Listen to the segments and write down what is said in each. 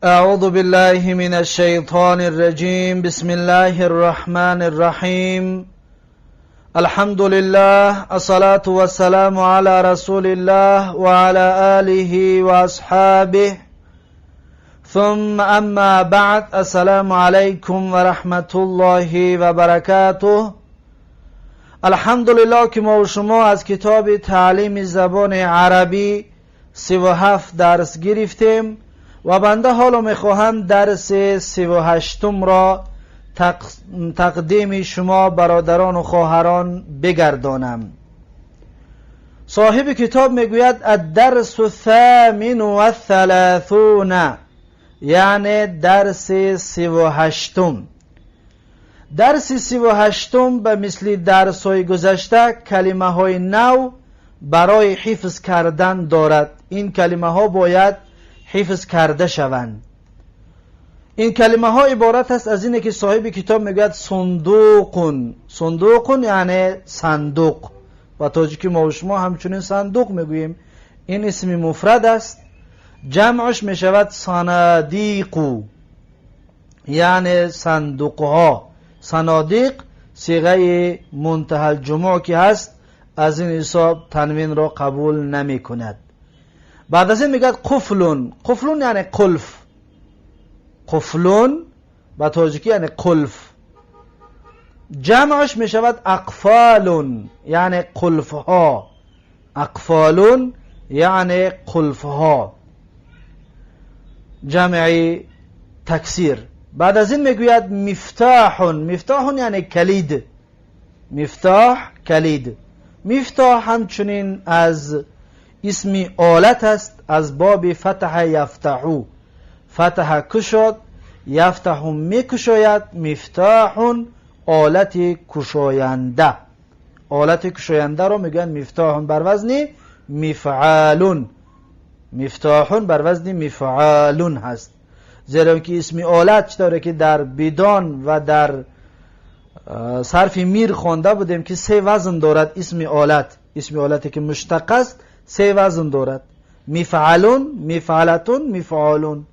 أعوذ بالله من الشيطان الرجيم. بسم الله الرحمن الرحيم. الحمد لله، الصلاة والسلام على رسول الله وعلى آله وأصحابه، ثم أما بعد. السلام عليكم ورحمة الله وبركاته. الحمدلله که ما و شما از کتاب تعلیم زبان عربی 37 درس گرفتیم و بنده حالا میخواهم درس 38 را تقدیم شما برادران و خواهران بگردانم. صاحب کتاب میگوید الدرس الثامن والثلاثون، یعنی درس 38. درس 38 به مثل درس های گذشته کلمه های نو برای حفظ کردن دارد. این کلمه ها باید حفظ کرده شوند. این کلمه ها عبارت است از اینه که صاحب کتاب میگوید صندوقون. صندوقون یعنی صندوق، و تاجیکی ما و شما همچنین صندوق میگوییم. این اسم مفرد است، جمعش میشود صنادیقو، یعنی صندوق ها. صنادیق صیغه منتهی الجموع که هست، از این حساب تنوین را قبول نمی کند. بعد از این میگه قفلون. قفلون یعنی قلف. قفلون با تاجیکی یعنی قلف. جمعش میشود اقفالون، یعنی قلف ها. اقفالون یعنی قلف ها، جمع تکسیر. بعد از این میگوید مفتاحون. مفتاحون یعنی کلید. مفتاح کلید. مفتاح همچنین از اسم آلت است، از باب فتح یفتحو. فتح کشاد، یفتح میکشاید. مفتاحون آلت کشاینده. آلت کشاینده رو میگن مفتاحون بر وزن مفعالون. مفتاحون بر وزن مفعالون هست، زیرا که اسم آلت داره که در بدان و در صرف میر خوانده بودیم که 3 وزن دارد. اسم آلت، اسم آلتی که مشتق است، 3 وزن دارد: مفعلون، مفعلتون، مفعالون.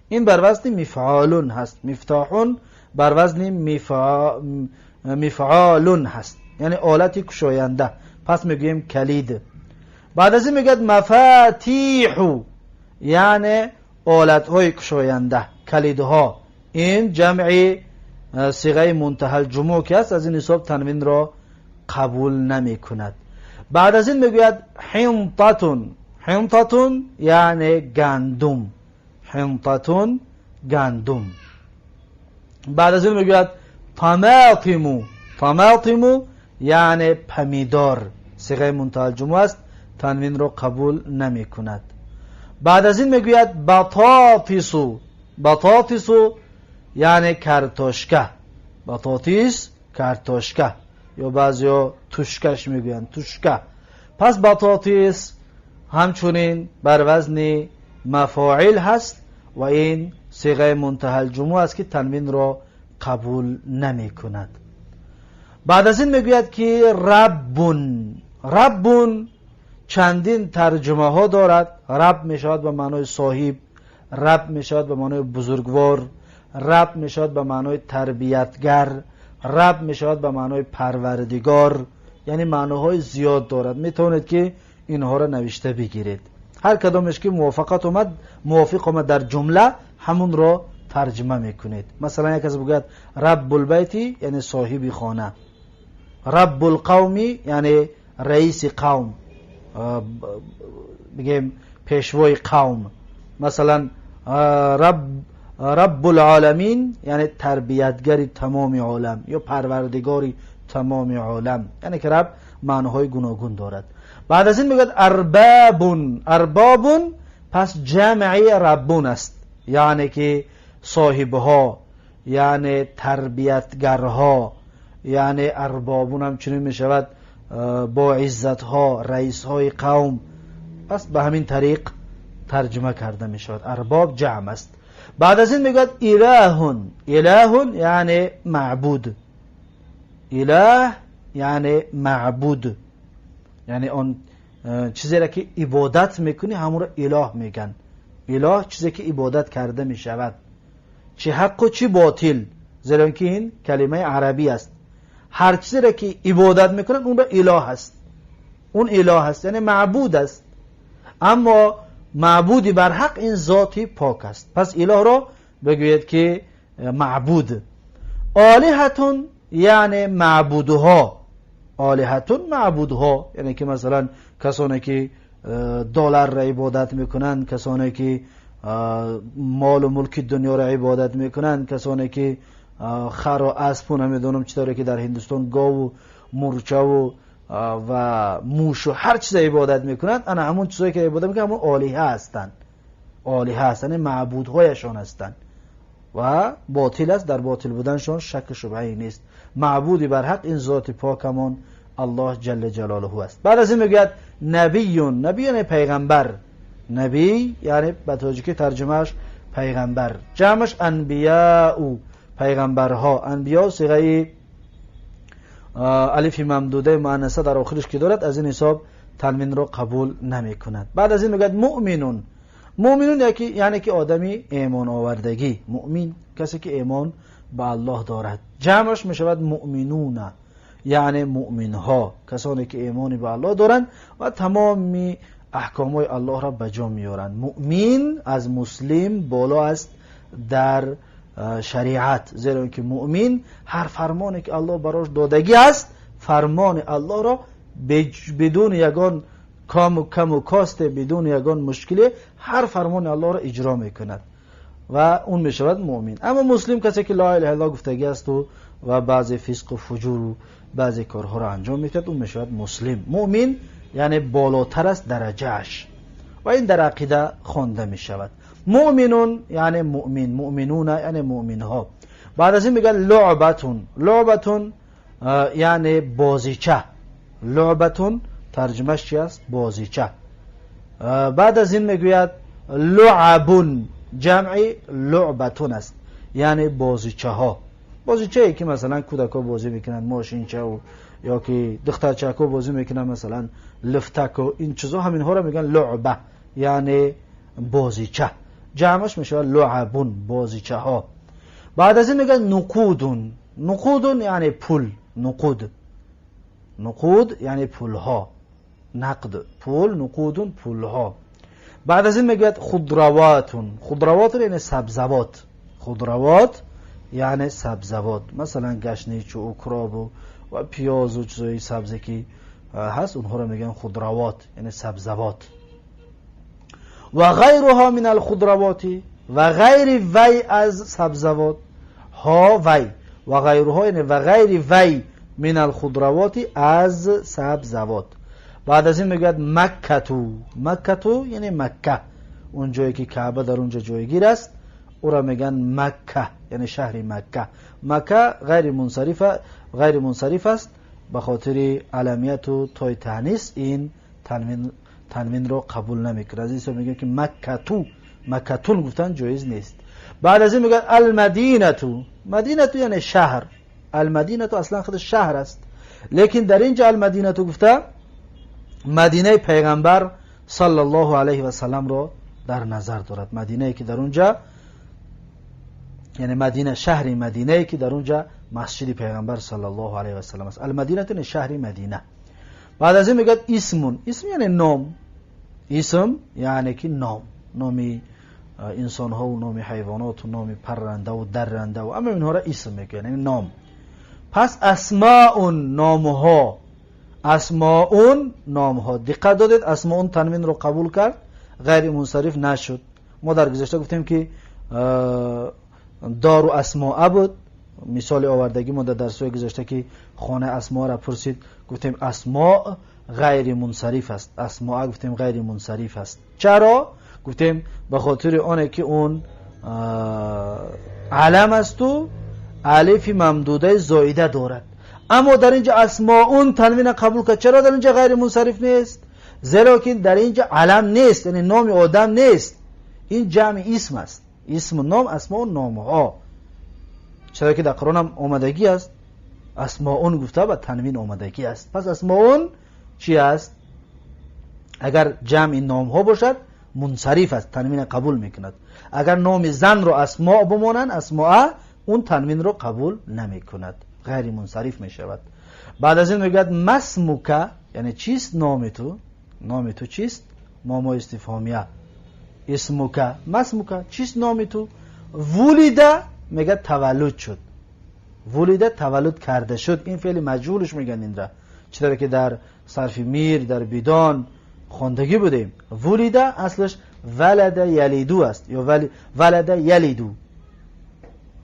این بر وزن مفعالون هست. مفتاحون بر وزن مفعالون هست، یعنی آلتی کشاینده. پس میگویم کلید. بعد از این میگد مفاتیحو، یعنی آلت های کشاینده، کلیدها. این جمع صیغه منتهی الجموع که است، از این حساب تنوین را قبول نمی کند. بعد از این میگوید حنطتون. حنطتون یعنی گندم. حنطتون گندم. بعد از این میگوید طماطمو. طماطمو یعنی پمیدار. صیغه منتهی الجموع است، تنوین را قبول نمی کند. بعد از این میگوید بطاطسو. بطاطسو یعنی کرتاشکه. بطاطیس کرتاشکه، یا بعضیا توشکش میگوین، توشکه. پس بطاطیس همچنین بر وزن مفاعل هست و این صیغه منتهی الجموع است که تنوین را قبول نمی کند. بعد از این میگوید که ربون. ربون چندین ترجمه ها دارد. رب میشود به معنای صاحب، رب میشود به معنای بزرگوار، رب میشود به معنای تربیتگر، رب میشود به معنای پروردگار. یعنی معناهای زیاد دارد. میتونید که اینها را نوشته بگیرید. هر کدامش که موافق آمد در جمله، همون را ترجمه میکنید. مثلا یک کس بگوید رب البیتی، یعنی صاحب خانه. رب القومی یعنی رئیس قوم، بگیم پیشوای قوم. مثلا رب العالمین یعنی تربیتگر تمام عالم، یا پروردگار تمام عالم. یعنی که رب معناهای گوناگون دارد. بعد از این میگوید اربابون. اربابون پس جمع ربون است، یعنی که صاحبها، یعنی تربیتگرها. یعنی اربابون همچنین میشود با عزتها، رئیسهای قوم. پس به همین طریق ترجمه کرده میشود. ارباب جمع است. بعد از این میگوید الهون. الهون یعنی معبود. اله یعنی معبود، یعنی اون چیزی را که عبادت میکنی همون را اله میگن. اله چیزی که عبادت کرده می شود، چه حق و چه باطل، زیرا که این کلمه عربی است. هر چیزی را که عبادت میکنن اون را اله هست، اون اله هست یعنی معبود است. اما معبودی بر حق این ذاتی پاک است، پس اله را بگوید که معبود. آلهتون یعنی معبودها، آلهتون معبودها یعنی که مثلا کسانی که دلار را عبادت میکنن، کسانی که مال و ملک دنیا را عبادت میکنن، کسانی که خر و اسب و نمیدونم چطوره که در هندوستان گاو و مورچه و موش و هر چیز عبادت میکنن، انا همون چیزایی که عبادت میکنن همون آلیه هستن، آلیه هستن، معبودهایشان هستن و باطل است، در باطل بودنشان شک شبهه‌ای نیست. معبودی بر حق این ذات پاکمان الله جل جلاله است. بعد از این میگوید نبیون، نبی یعنی پیغمبر، نبی یعنی به تاجیکی ترجمهش پیغمبر، جمعش انبیاء، پیغمبرها. انبیاء صیغه الف ممدوده مؤنثه در آخرش که دارد، از این حساب تنوین رو قبول نمی کند. بعد از این میگوید مؤمنون، مؤمنون یعنی که آدمی ایمان آوردگی، مؤمن کسی که ایمان به الله دارد. جمعش میشود مؤمنون، یعنی مؤمنها، کسانی که ایمانی به الله دارند و تمام احکامای الله را به جا میارند. مؤمن از مسلم بالا است در شریعت، زیرا که مؤمن هر فرمانی که الله براش دادگی است، فرمان الله را بدون یگان کم و کاست، بدون یگان مشکلی هر فرمان الله را اجرا میکند و اون میشود مؤمن. اما مسلم کسی که لا اله الا الله گفتگی است و بعضی فسق و فجور و بعضی کارها را انجام میدهد، اون میشود مسلم. مؤمن یعنی بالاتر است درجهش و این در عقیده خوانده میشود. مؤمنون یعنی مؤمن، مؤمنون یعنی مؤمنها. بعد از این میگه لعبتون، لعبتون یعنی بازیچه، لعبتون ترجمهش چی است؟ بازیچه. بعد از این میگوید لعبون، جمعی لعبتون است یعنی بازیچه ها. بازیچه ای که مثلا کودکا بازی میکنن، ماشینچه و یا که دخترچکا بازی میکنن، مثلا لفتک و این چیزا، همین ها را میگن لعبه یعنی بازیچه. جمعش میشه لعبون، بازیچه ها. بعد از این میگن نقودون، نقودون یعنی پول، نقود، نقود یعنی پول ها، نقد پول، نقودون پول ها. بعد از این میگوید خضرواتون، خضروات یعنی سبزوات، خضروات یعنی سبزوات، مثلا گشنیج و اکراب و پیاز و چیزای سبزی که هست اونها رو میگن خضروات یعنی سبزوات. و غیرها من الخضروات، و غیر وی از سبزوات، ها وی، و غیرها یعنی و غیر وی من الخضروات از سبزوات. بعد از این میگوید مکتو، مکتو یعنی مکه، اون جایی که کعبه در اونجا جایگیر است او را میگن مکه یعنی شهر مکه. مکه غیر منصرف است به خاطر علمیت و تای تانیث، این تنوین رو قبول نمیکنه، از این سو میگه که مکتو، مکتون گفتن جایز نیست. بعد از این میگن المدینتو، مدینتو یعنی شهر، المدینتو اصلا خود شهر است، لیکن در اینجا المدینتو گفته مدینه پیغمبر صلی الله علیه و سلم رو در نظر دارد. مدینه که در اونجا یعنی مدینه، شهر مدینه که در اونجا مسجد پیغمبر صلی الله علیه و سلم است. المدینه یعنی شهر مدینه. بعد از این میگه اسمون، اسم یعنی نام، اسم یعنی که نام، نامی انسان ها و نامی حیوانات و نامی پرنده و درنده و اما اینها را اسم میگه یعنی نام. پس اسماء نام ها، اسماء نام ها. دقت دادید اسماء تنوین رو قبول کرد، غیر منصرف نشد. ما در گذشته گفتیم که دار و اسماء بود، مثال آوردگی ما در درس‌های گذشته که خانه اسماء را پرسید، گفتیم اسماء غیر منصرف است، اسماء گفتیم غیر منصرف است. چرا؟ گفتیم به خاطر آنه که اون علم است و الف ممدوده زائده دارد. اما در اینجا اسماء تنوین قبول کرد. چرا در اینجا غیر منصرف نیست؟ زیرا که در اینجا علم نیست، یعنی نام آدم نیست، این جمع اسم است، اسم و نام، اسماء و نام ها. چرا که در قرآن هم آمدگی است، اسماء گفته و تنوین آمدگی است. پس اسماء چی است؟ اگر جمع نام ها باشد منصرف است، تنوین قبول میکند. اگر نام زن رو اسماء بمانند، اسماء، اون تنوین رو قبول نمیکند، غیر منصرف میشود. بعد از این میگوید مسموک، یعنی چیست نام تو؟ نام تو چیست؟ ماما استفهامیه. اسموک، مسموک، چیست نام تو؟ ولده میگه تولد شد، ولده تولد کرده شد. این فعل مجهولش میگن این را، چطوری که در صرف میر در بیدان خواندگی بودیم. ولده اصلش ولد یلیدو است، یا ولد یلیدو.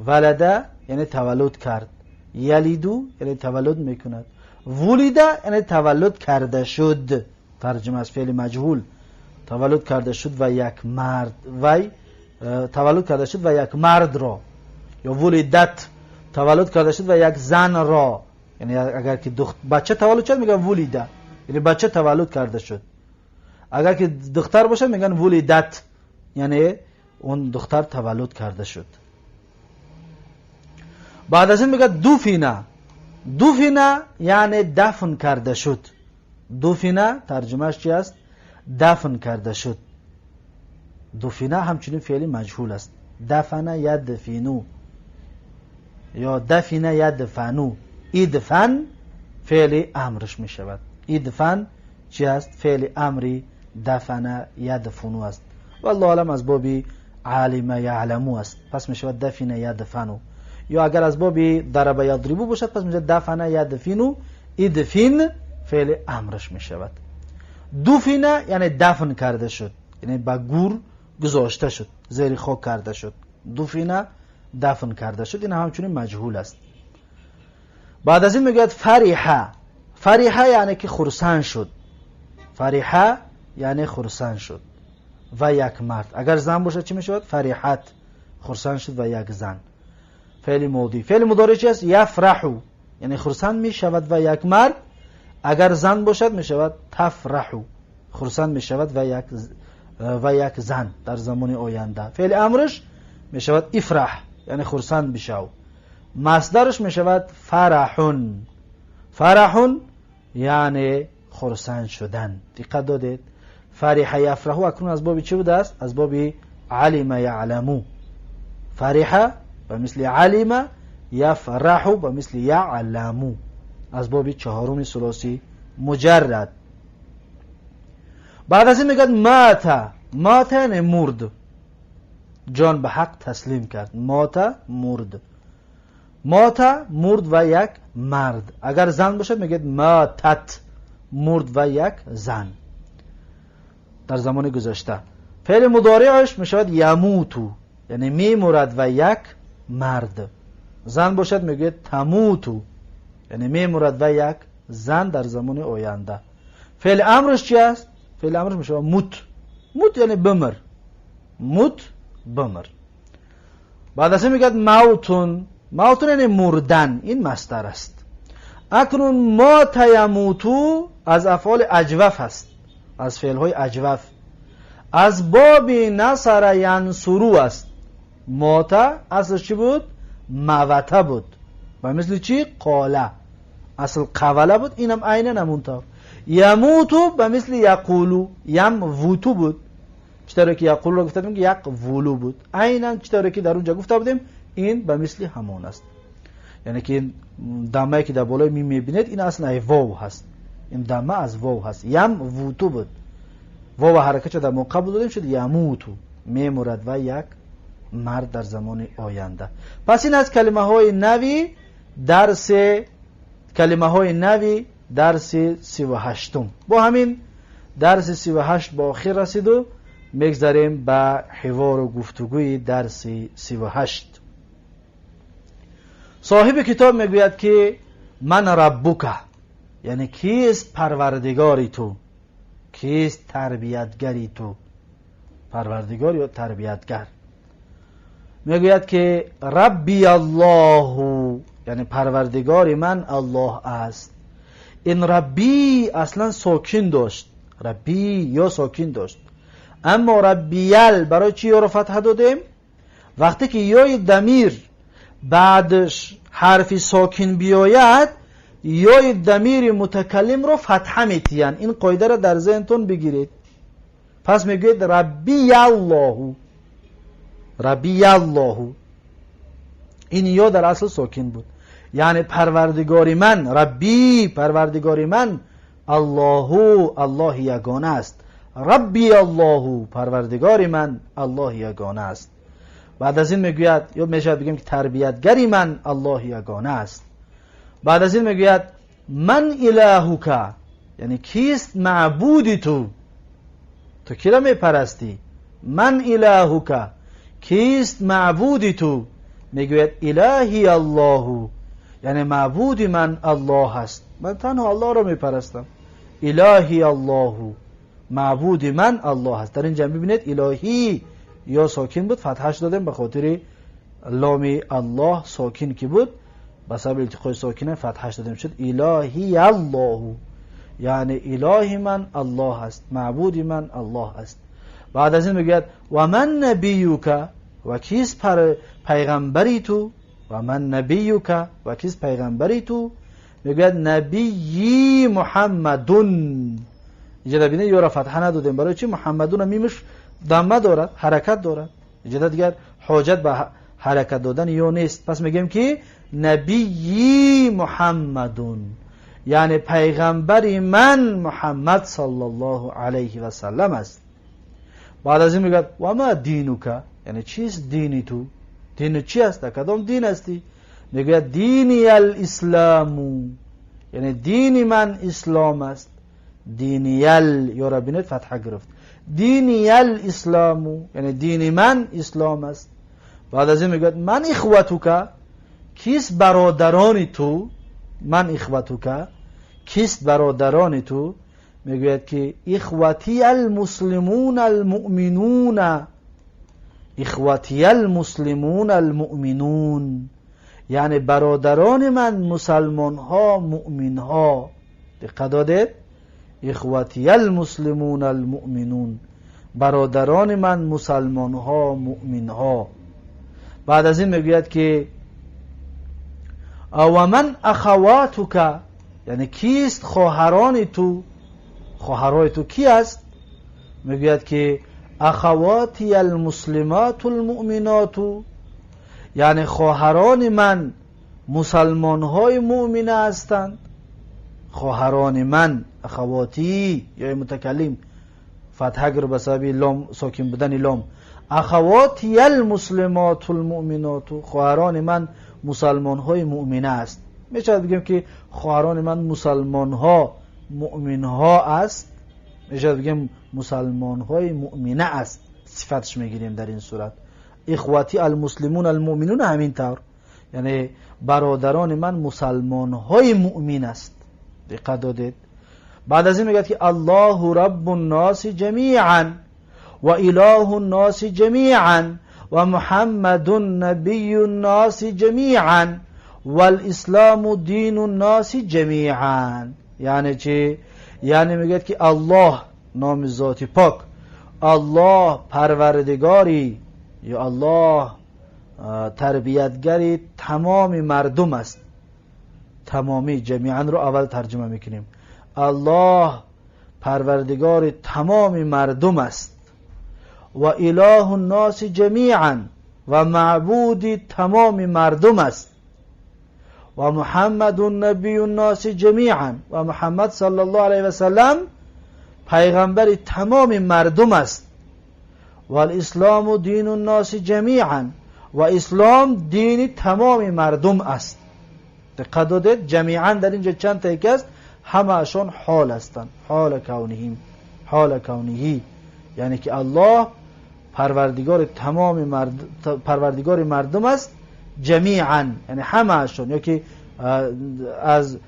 ولده یعنی تولد کرد، یلیدو یعنی تولد میکند، ولده یعنی تولد کرده شد. ترجمه از فعل مجهول، تولد کرده شد و یک مرد، وی تولد کرده شد و یک مرد را. یا ولدت تولد کرده شد و یک زن را، یعنی اگر که بچه تولد شد میگن ولده، یعنی بچه تولد کرده شد. اگر که دختر باشه میگن ولدت، یعنی اون دختر تولد کرده شد. بعد از این میگه دفنه، دفنه یعنی دفن کرده شد. دفنه ترجمهش چی است؟ دفن کرده شد. دفنه همچنین فعل مجهول است. دفنه یدفنو یا دفنه یدفنو. ادفن فعل امرش می شود. ادفن چی است؟ فعل امری دفنه یدفنو است. والله علم از بابی علم یعلمو است، پس می شود دفنه یدفنو. یا اگر از بابی ضرب یضربو باشد پس می شود دفنه یدفنو. ادفن فعل امرش می شود. دفنه یعنی دفن کرده شد، یعنی با گور گذاشته شد، زیر خاک کرده شد. دفنه دفن کرده شد. این همچنین مجهول است. بعد از این میگوید فریحه، فریحه یعنی که خرسند شد، فریحه یعنی خرسند شد. و یک مرد، اگر زن باشه چی میشود؟ فریحت، خرسند شد و یک زن. فعل ماضی. فعل مضارع چی است؟ یفرحو، یعنی خرسند میشود و یک مرد. اگر زن باشد میشود تفرحو، خرسند میشود و یک زن در زمان آینده. فعل امرش میشود افرح، یعنی خرسند بشو. مصدرش میشود فرحون، فرحون یعنی خرسند شدن. دقت دادید؟ فرح یفرحو اکنون از باب چی بوده است؟ از باب علم یعلمو. فرح به مثل علم، یفرحو به مثل یعلمو، از باب چهارم ثلاثی مجرد. بعد از این میگه مات، مات یعنی مرد، جان به حق تسلیم کرد. مات مرد، مات مرد و یک مرد. اگر زن باشه میگه ماتت، مرد و یک زن در زمان گذشته. فعل مضارعش میشود یموتو، یعنی میمرد و یک مرد. زن باشد میگه تموتو، یعنی میمرد و یک زن در زمان آینده. فعل امرش چی است؟ فعل امرش میشه موت، موت یعنی بمر، موت بمر. بعد از این میگه موتون، موتون یعنی مردن، این مصدر است. اکنون ما تیموتو از افعال اجوف است، از فعل های اجوف. از باب نصر ینصرو است. ماتا اصل چی بود؟ موته بود، و مثل چی؟ قاله، اصل قوله بود، اینم عینه نمونتا. یموتو به مثل یقولو، یموتو بود، چطوری که یقول رو گفته بودیم که یک ولو بود، عیناً چطوری که در اونجا گفته بودیم این به مثل همون است. یعنی که این دمه که در بالای میم میبینید این اصلا واو هست، این دمه از واو هست. یم ووتو بود، واو حرکت در مقابل دادیم شد یموتو، میمرد و یک مرد در زمان آینده. پس این از کلمه های نوی درس، کلمه های نوی درس 38. با همین درس 38 با آخر رسید و میگذاریم به حوار و گفتگوی درس 38. صاحب کتاب میگوید که من ربک، یعنی کیست پروردگاری تو، کیست تربیتگری تو، پروردگار یا تربیتگر. میگوید که ربی الله، یعنی پروردگار من الله است. این ربی اصلا ساکن داشت، ربی یا ساکن داشت، اما ربیل برای چی یا رو فتح دادیم؟ وقتی که یای دمیر بعدش حرف ساکن بیاید، یای دمیر متکلم رو فتحه میتین. این قاعده رو در ذهنتون بگیرید. پس میگوید ربی الله، ربی الله. این یا در اصل ساکن بود، یعنی پروردگاری من، ربی پروردگاری من، الله الله یگانه است، ربی الله پروردگاری من الله یگانه است. بعد از این میگوید، یا میشه بگیم که تربیتگری من الله یگانه است. بعد از این میگوید من الهک، یعنی کیست معبودی تو کی را میپرستی؟ من الهک، کیست معبودی تو؟ میگوید الهی الله، یعنی معبودی من الله است، من تنها الله را میپرستم. الهی الله، معبودی من الله است. در اینجا ببینید الهی یا ساکن بود، فتحش دادیم به خاطر لامی الله ساکن کی بود، به سبب التقای ساکنه فتحش دادیم شد الهی الله، یعنی الهی من الله است، معبودی من الله است. بعد از این میگوید و من نبیک، و کیست پیغمبری تو؟ و من نبیک، و کیست پیغمبری تو؟ میگوید نبی محمدون. اینجا ببینید یا را فتحه ندادیم، برای چی؟ محمدون میمش دمه دارد، حرکت دارد، اینجا دیگر حاجت به حرکت دادن یا نیست. پس میگیم که نبی محمدون، یعنی پیغمبری من محمد صلی الله علیه و سلم است. بعد از این میگه و ما دینک، یعنی چیست دینی تو؟ دین چی است؟ کدام دین هستی؟ میگه دینی الاسلام، یعنی دینی من اسلام است. دینی یا را بینید فتحه گرفت، دینی الاسلام، یعنی دینی من اسلام است. بعد از این میگه من اخوتک، کیست برادرانی تو؟ من اخوتک، کیست برادرانی تو؟ میگوید که اخوتی المسلمون المؤمنون، اخوتی المسلمون المؤمنون، یعنی برادران من مسلمان ها مؤمن ها. دقت دادید؟ اخوتی المسلمون المؤمنون، برادران من مسلمان ها مؤمن ها. بعد از این میگوید که و من اخواتک، یعنی کیست خواهران تو؟ خواهرای تو کی است؟ میگوید که اخواتی المسلمات المؤمنات، یعنی خواهران من مسلمان های مؤمنه هستند. خواهران من، اخواتی یا متکلم فتحه گر به سبب لام ساکن بودن لام، اخواتی المسلمات المؤمنات، خواهران من مسلمان های مؤمنه است. میشه بگیم که خواهران من مسلمان ها مؤمن ها است، میشه بگیم مسلمان های مؤمنه است، صفتش میگیریم در این صورت. اخواتی المسلمون المؤمنون همین طور، یعنی برادران من مسلمان های مؤمن است. دقت دادید؟ بعد از این میگه که الله رب الناس جمیعا و اله الناس جمیعا و محمد نبی الناس جمیعا والاسلام دین الناس جمیعا. یعنی چی؟ یعنی میگه که الله نام ذات پاک، الله پروردگاری یا الله تربیتگری تمام مردم است. تمامی جمیعا رو اول ترجمه میکنیم، الله پروردگار تمام مردم است. و اله الناس جمیعا، و معبود تمام مردم است. و محمد نبی الناس جمیعا، و محمد صلی الله علیه و سلم پیغمبر تمام مردم است. و الاسلام دین الناس جمیعا، و اسلام دین تمام مردم است. دقت دادید؟ جمیعا در اینجا چند تا یک است، همه اشون حال هستند، حال کونهیم، حال کونهی، یعنی که الله پروردگار تمام پروردگار مردم است. جمیعا یعنی همه اشون، یا که از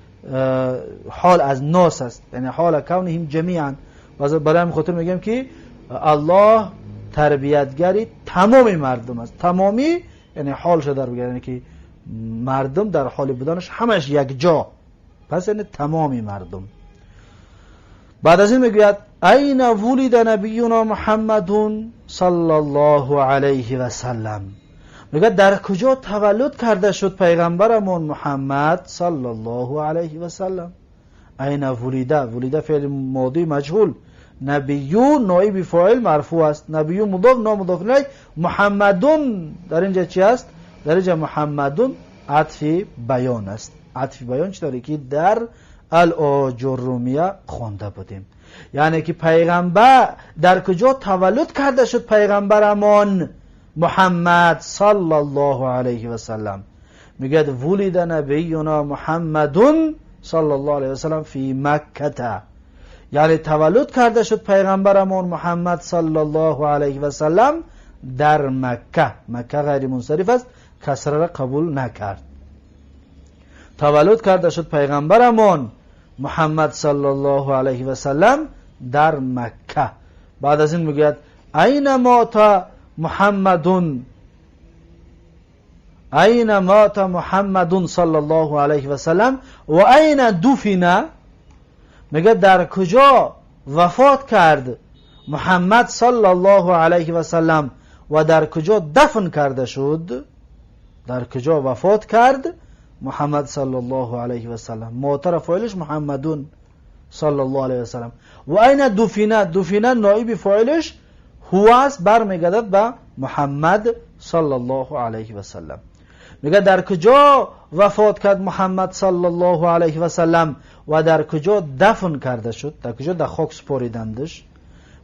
حال از ناس است، یعنی حال کونهیم جمیعا. برای همین خاطر میگم که الله تربیتگری تمام مردم است. تمامی یعنی حال شده رو، یعنی که مردم در حال بودنش همش یک جا، پس یعنی تمامی مردم. بعد از این میگوید این ولد نبینا محمد صلی الله علیه و سلم، میگه در کجا تولد کرده شد پیغمبرمون محمد صلی الله علیه و سلم. این ولد، ولد فعل ماضی مجهول، نبیو نائب فاعل مرفوع است، نبیو مضاف نامضاف الیه، محمدون در اینجا چی است؟ در اینجا محمدون عطف بیان است. عطف بیان چطوری که در الاجرومیه خوانده بودیم، یعنی که پیغمبر در کجا تولد کرده شد پیغمبرمان محمد صلی الله علیه و سلم؟ میگه ولد نبینا محمدون صلی الله علیه و سلم فی مکه، یعنی تولد کرده شد پیغمبرمان محمد صلی الله علیه و سلم در مکه. مکه غیر منصرف است، کسره را قبول نکرد. تولد کرده شد پیغمبرمان محمد صلی الله علیه و سلم در مکه. بعد از این میگه این مات محمدون، این مات محمدون صلی الله علیه و سلم و این دفن، میگه در کجا وفات کرد محمد صلی الله علیه و سلم و در کجا دفن کرده شد؟ در کجا وفات کرد محمد صلی الله علیه و سلم؟ ماتر فاعلش محمدون صلی الله علیه و سلم. و این دفن، دفن نائب فاعلش هو است، برمیگردد به محمد صلی الله علیه و سلم. میگه در کجا وفات کرد محمد صلی الله علیه و سلم و در کجا دفن کرده شد، در کجا در خاک سپاریدندش؟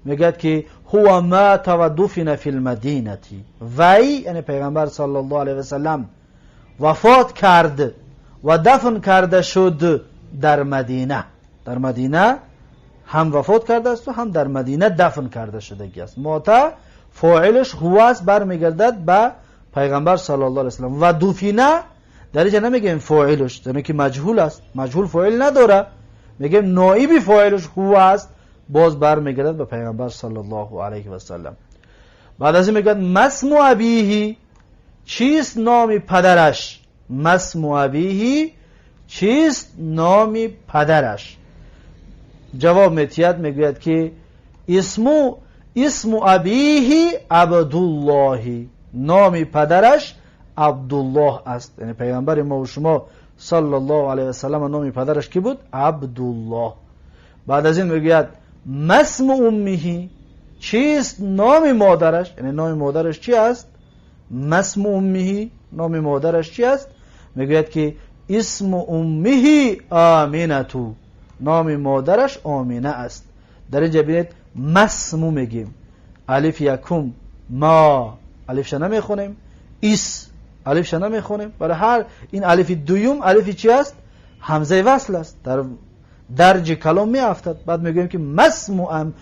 میگه که هو مات و دفن فی المدینه، وی یعنی پیغمبر صلی الله علیه و سلم وفات کرد و دفن کرده شد در مدینه. در مدینه هم وفات کرده است و هم در مدینه دفن کرده شده است. مات فاعلش هو است، برمیگردد به پیغمبر صلی الله علیه و سلم. و دفنه در اینجا نمیگیم فاعلش، یعنی که مجهول است، مجهول فاعل نداره، میگیم نائب فاعلش هو است، باز برمیگردد به پیغمبر صلی الله علیه و سلم. بعد از این میگه مسم ابیه، چیست نام پدرش؟ مسم ابیه، چیست نام پدرش؟ جواب میتید میگوید که اسم ابیه عبدالله، نام پدرش عبدالله است. یعنی پیغمبر ما و شما صلی الله علیه و سلم نام پدرش کی بود؟ عبدالله. بعد از این میگوید مسم امه، چیست نام مادرش؟ یعنی نام مادرش چی است؟ مسم امه، نام مادرش چی است؟ میگوید که اسم امه آمینتو، نام مادرش آمینه است. در اینجا ببینید مسمو میگیم، الف یکم ما الف نمی خونیم، الف نمی برای هر این الف دوم الف چی است؟ همزه وصل است، در درج کلام می افتد. بعد میگیم که مسم امه،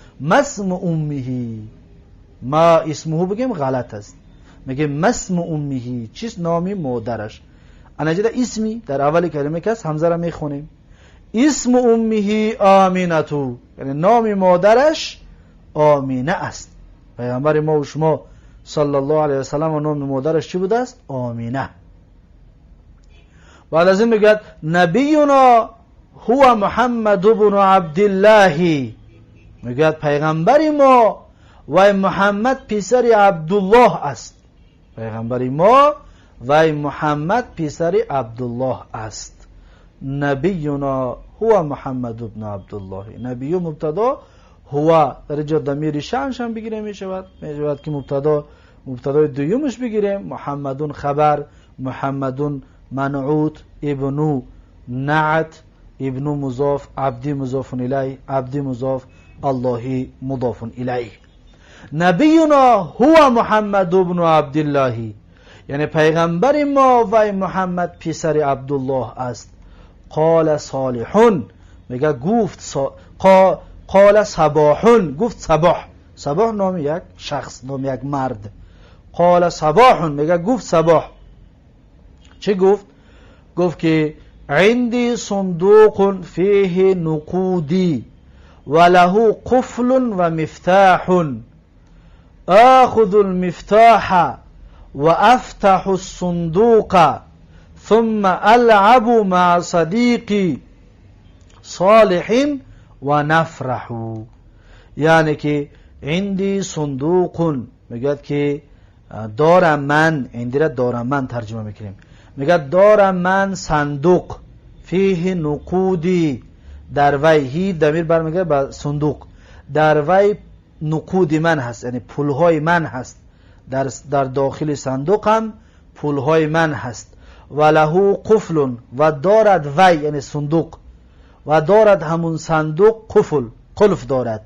ما اسمه بگیم غلط است، میگیم مسم امه، چیست نام مادرش. انجا اسمی در اول کلمه که است همزه را میخونیم، اسم امه آمینتو، یعنی نام مادرش آمینه است. پیغمبر ما و شما صلی الله علیه و سلم و نام مادرش چی بوده است؟ آمینه. بعد از این میگه نبینا هو محمد بن عبدالله، میگه پیغمبر ما و محمد پسر عبدالله است. پیغمبر ما و محمد پسر عبدالله است. نبینا هو محمد بن عبدالله، نبی مبتدا، هو در جا ضمیر شأنش هم بگیره میشود که مبتدای دویمش بگیریم، محمدون خبر، محمدون منعوت، ابنو نعت، ابنو مضاف، عبدی مضاف الیه، عبدی مضاف، اللهی مضاف الیه. نبینا هو محمد بن عبدالله، یعنی پیغمبر ما و محمد پسر عبدالله است. قال صالحون، میگه گفت قال صباحون، گفت صباح نام یک شخص، نام یک مرد. قال صباحون، میگه گفت صباح. چه گفت؟ گفت که عندي صندوق فيه نقودي وله قفل ومفتاح آخذ المفتاح وأفتح الصندوق ثم ألعب مع صديقي صالح ونفرح. یعنی که عندي صندوق، میگه که دارم من، عندي را دارم من ترجمه میکنیم، میگه دارم من صندوق، فیه نقودی، در وی هی دمیر برمیگه به صندوق، در وی نقود من هست، یعنی پولهای من هست، در داخل صندوق هم پولهای من هست. و له قفل، و دارد وی یعنی صندوق، و دارد همون صندوق قفل دارد.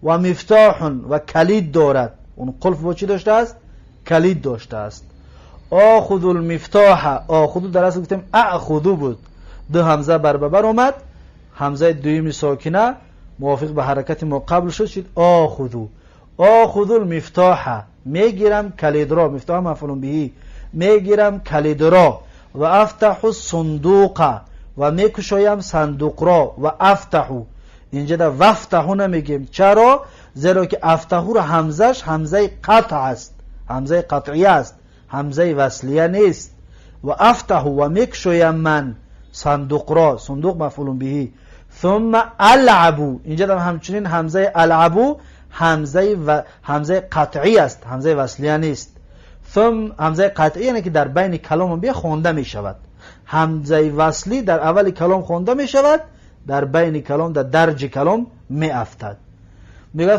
و مفتاح، و کلید دارد. اون قفل با چی داشته است؟ کلید داشته است. آخذ المفتاح، آخذ در اصل گفتیم اخذو بود، دو همزه بر اومد، همزه دویمی ساکنه موافق به حرکت ما قبل شد آخذ المفتاح، میگیرم کلید را، مفتاح مفعول به، میگیرم کلید را. و افتح الصندوق، و میکشایم صندوق را. و افتحو، اینجا در وفتحو نمیگیم، چرا؟ زیرا که افتحو را همزش همزه قطع است، همزه قطعی است، همزه وصلیه نیست. و افتحو، و میکشایم من صندوق را، صندوق مفعول به. ثم العبو، اینجا در همچنین همزه العبو همزه قطعی است، همزه وصلیه نیست. ثم همزه قطعی یعنی که در بین کلام بیا خوانده می شود. همزه وصلی در اول کلام خوانده می شود، در بین کلام در درج کلام می افتد. میگه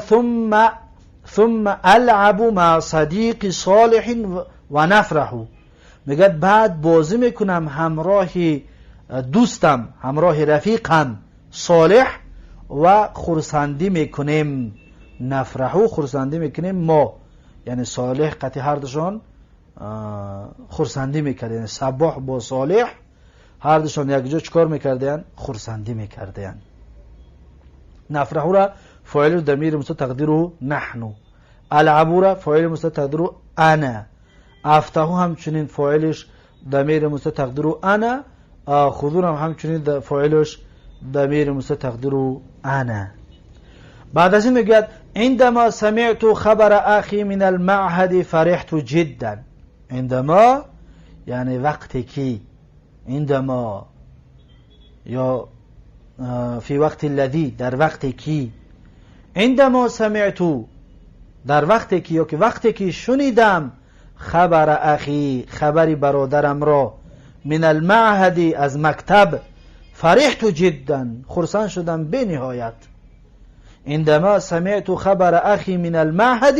ثم العب مع صدیق صالح و نفرح، میگه بعد بازی میکنم همراه دوستم، همراه رفیقم صالح و خرسندی میکنیم. نفرحو خرسندی میکنیم ما، یعنی صالح قطعی هر دوشان خرسندی میکرد، یعنی صباح با صالح هر دوشان یک جا چکار میکردن؟ خرسندی میکردن. نفرحو را فاعل ضمیر مستتر تقدیره نحن، العبو را فاعل مستتر تقدیره انا، افتحو همچنین فاعلش ضمیر مستتر تقدیره انا، آخذو را همچنین فاعلش ضمیر مستتر تقدیره انا. بعد از این میگه عندما سمعت خبر اخی من المعهد فرحت جدا. عندما یعنی وقتی که، عندما یا فی وقت الذی در وقتی که، عندما سمعت در وقتی که، یا که وقتی که شنیدم خبر اخی خبری برادرم را، من المعهد از مکتب، فرحت جدا خرسان شدم به نهایت. عندما سمعت خبر اخی من المعهد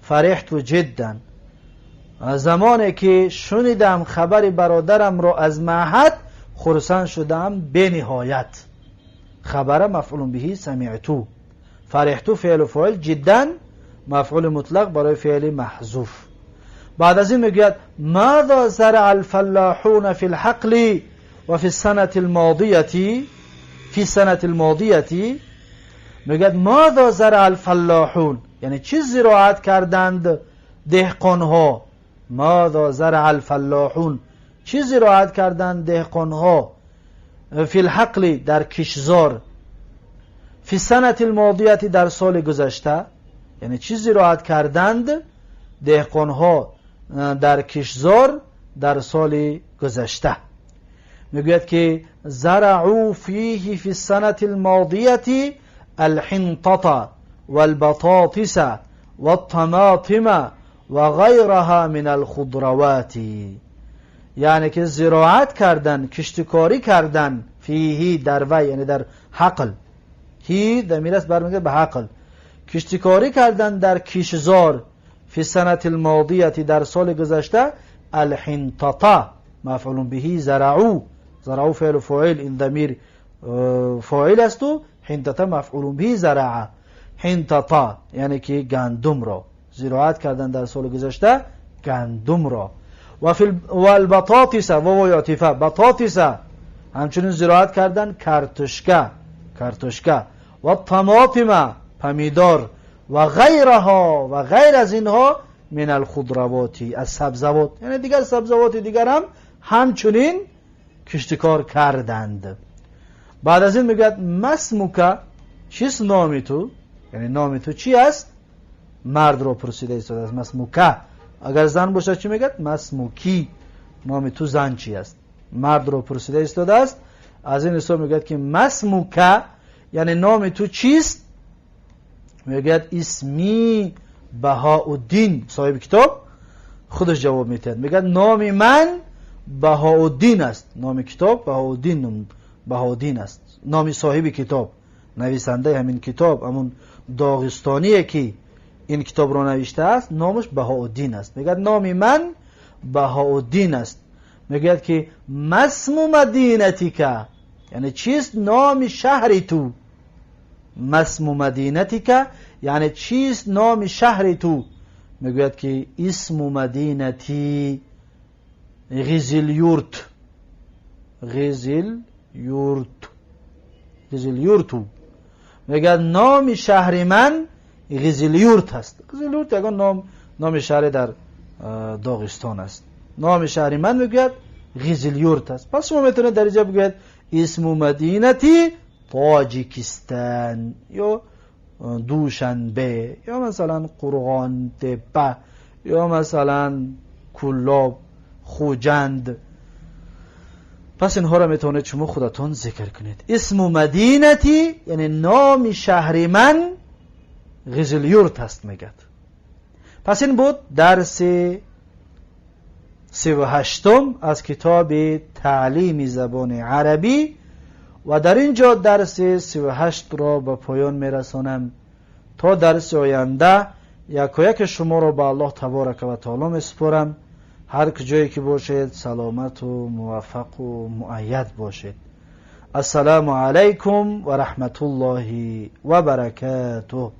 فرحت جدا، زمانی که شنیدم خبر برادرم را از معهد خرسان شدم به نهایت. خبر مفعول به سمعتو، فرحتو فعل و فاعل، جدا مفعول مطلق برای فعل محذوف. بعد از این میگوید ماذا زرع الفلاحون فی الحقل و فی السنة الماضیه، فی السنة الماضیه، میگوید ماذا زرع الفلاحون یعنی چی زراعت کردند دهقانها. ماذا زرع الفلاحون چی زراعت کردند دهقانها، فی الحقل در کشزار، فی السنة الماضیه در سال گذشته، یعنی چی زراعت کردند دهقانها در کشزار در سال گذشته. میگوید که زرعوا فیه فی السنة الماضیه الحنطة والبطاطس والطماطم و غیرها من الخضروات، یعنی که زراعت کردن، کشتکاری کردن، فیه در وی یعنی در حقل، هی ضمیر است برمیگرده به حقل، کشتکاری کردن در کشزار، فی السنة الماضیه در سال گذشته، الحنطة مفعول به، زرعو فعل و فاعل، این ضمیر فاعل است و حنطة مفعول به زرع. حنطة یعنی که گندم را زراعت کردن در سال گذشته، گندم را. و البطاطس و یعطفه، بطاطس همچنین زراعت کردن کارتوشکا و طماطم پمیدار و غیرها و غیر از اینها من الخضروات از سبزوات، یعنی دیگر سبزوات دیگر هم همچنین کشتکار کردند. بعد از این میگه مسموکا چیست نامی تو، یعنی نامی تو چی است؟ مرد رو پرسیده ایستاده است. مسموکا اگر زن باشه چی میگه؟ مسموکی، نامی تو زن چی است؟ مرد رو پرسیده ایستاده است. از این حساب میگه که مسموکا یعنی نامی تو چیست؟ میگه اسمی بهاءالدین، صاحب کتاب خودش جواب میده، میگه نامی من بهاءالدین است. نام کتاب بهاءالدین است، نامی صاحب کتاب نویسنده همین کتاب همون داغستانیه که این کتاب رو نوشته است نامش بهاءالدین است. میگه نام من بهاءالدین است. میگه که مسم مدینتیک، یعنی چیست نام شهر تو؟ مسم مدینتیک یعنی چیست نام شهر تو؟ میگه که اسم مدینتی غزلیورت. غزلیورتو میگه نام شهر من غزلیورت هست. غزلیورت یکان نام شهر در داغستان است. نام شهر من میگه غزلیورت است. پس شما میتونه در اینجا بگید اسم مدینتی تاجیکستان یا دوشنبه یا مثلا قرغان تپه یا مثلا کلاب خوجند. پس اینها را میتونید شما خودتون ذکر کنید. اسم مدینتی یعنی نام شهر من غزلیورت هست میگد. پس این بود درس 38 از کتاب تعلیم زبان عربی و در اینجا درس 38 را به پایان میرسانم. تا درس آینده یک شما را به الله تبارک و تعالی میسپارم. هر کجایی که باشید سلامت و موفق و مؤید باشید. السلام علیکم و رحمت الله و برکاته.